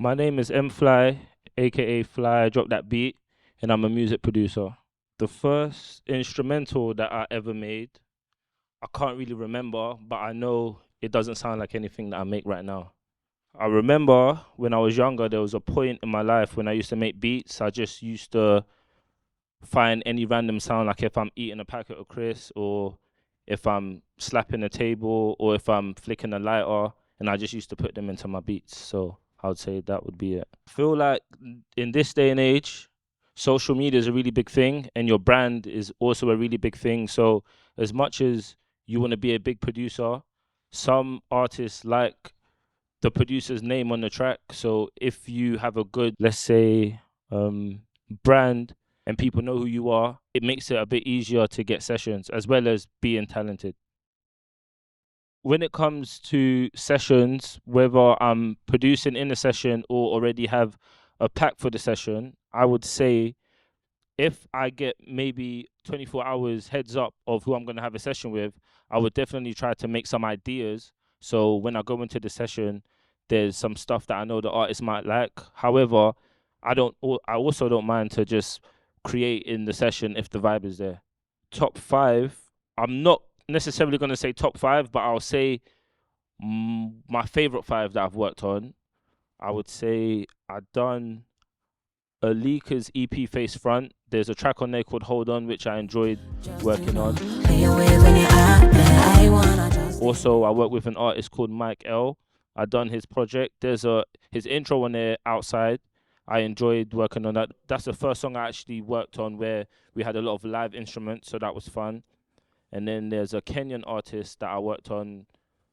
My name is M Fly, aka Fly Drop That Beat, and I'm a music producer. The first instrumental that I ever made, I can't really remember, but I know it doesn't sound like anything that I make right now. I remember when I was younger, there was a point in my life when I used to make beats. I just used to find any random sound, like if I'm eating a packet of crisps, or if I'm slapping a table, or if I'm flicking a lighter, and I just used to put them into my beats. So I would say that would be it. I feel like in this day and age, social media is a really big thing, and your brand is also a really big thing. So as much as you want to be a big producer, some artists like the producer's name on the track. So if you have a good, let's say, brand and people know who you are, it makes it a bit easier to get sessions as well as being talented. When it comes to sessions, whether I'm producing in a session or already have a pack for the session, I would say if I get maybe 24 hours heads up of who I'm going to have a session with, I would definitely try to make some ideas. So when I go into the session, there's some stuff that I know the artist might like. However, I also don't mind to just create in the session if the vibe is there. Top five, I'm not necessarily going to say top five, but I'll say my favorite five that I've worked on. I would say I've done Alika's EP Face Front. There's a track on there called Hold On, which I enjoyed working on. Also, I work with an artist called Mike L. I done his project. There's his intro on there, Outside. I enjoyed working on that. That's the first song I actually worked on where we had a lot of live instruments, so that was fun. And then there's a Kenyan artist that I worked on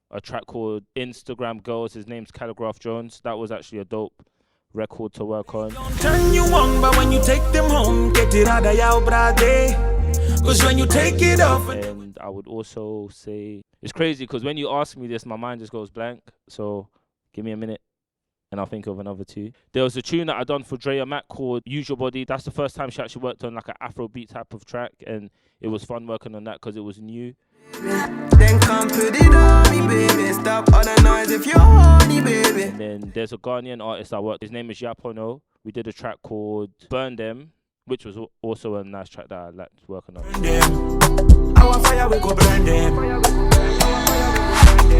a track called Instagram Girls. His name's Khaligraph Jones. That was actually a dope record to work on. Turn you on, but when you take them home, get it out of your brade. Cause when you take it off. And I would also say it's crazy because when you ask me this, my mind just goes blank. So give me a minute and I'll think of another two. There was a tune that I done for Dreya Mac called Use Your Body. That's the first time she actually worked on like an Afrobeat type of track, and it was fun working on that because it was new. Then come to the dummy, baby. Stop all the noise if you're horny, baby. And then there's a Ghanaian artist I worked. His name is Yaa Pono. We did a track called Burn Them, which was also a nice track that I liked working on. Our fire we go burn them.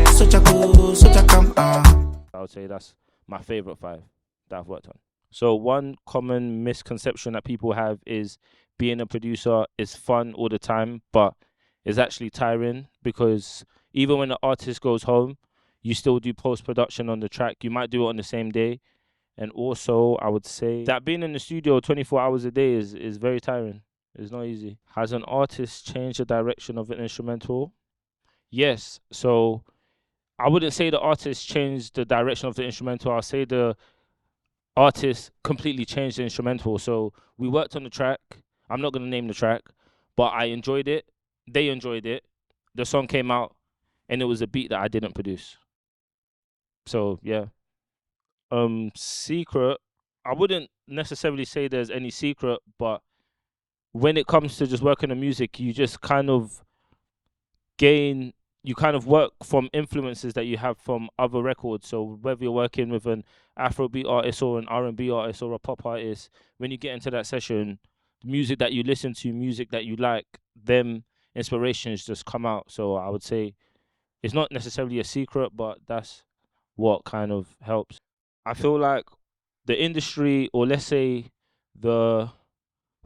Such a cool, such a come. I would say that's my favorite five that I've worked on. So one common misconception that people have is being a producer is fun all the time, but it's actually tiring because even when the artist goes home, you still do post-production on the track. You might do it on the same day. And also, I would say that being in the studio 24 hours a day is very tiring. It's not easy. Has an artist changed the direction of an instrumental? Yes. So I wouldn't say the artist changed the direction of the instrumental. I'll say the artist completely changed the instrumental. So we worked on the track. I'm not going to name the track, but I enjoyed it. They enjoyed it. The song came out, and it was a beat that I didn't produce. So, yeah. Secret, I wouldn't necessarily say there's any secret, but when it comes to just working on music, you just kind of work from influences that you have from other records. So whether you're working with an Afrobeat artist or an R&B artist or a pop artist, when you get into that session, music that you listen to, music that you like, them inspirations just come out. So I would say it's not necessarily a secret, but that's what kind of helps. I feel like the industry, or let's say the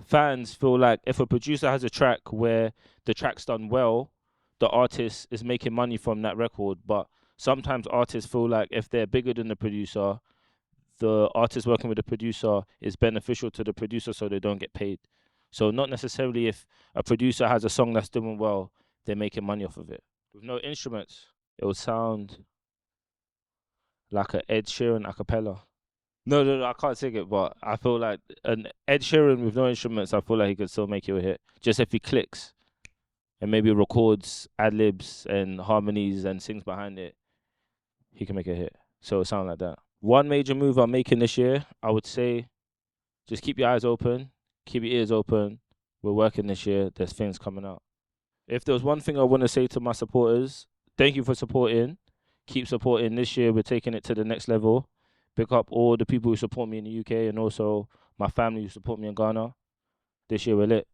fans, feel like if a producer has a track where the track's done well, the artist is making money from that record. But sometimes artists feel like if they're bigger than the producer, the artist working with the producer is beneficial to the producer so they don't get paid. So not necessarily if a producer has a song that's doing well, they're making money off of it. With no instruments, it would sound like an Ed Sheeran a cappella. No, I can't sing it, but I feel like an Ed Sheeran with no instruments, I feel like he could still make you a hit. Just if he clicks and maybe records ad-libs and harmonies and sings behind it, he can make a hit. So it sounds like that. One major move I'm making this year, I would say just keep your eyes open, keep your ears open. We're working this year. There's things coming out. If there was one thing I want to say to my supporters, thank you for supporting. Keep supporting. This year, we're taking it to the next level. Pick up all the people who support me in the UK and also my family who support me in Ghana. This year we're lit.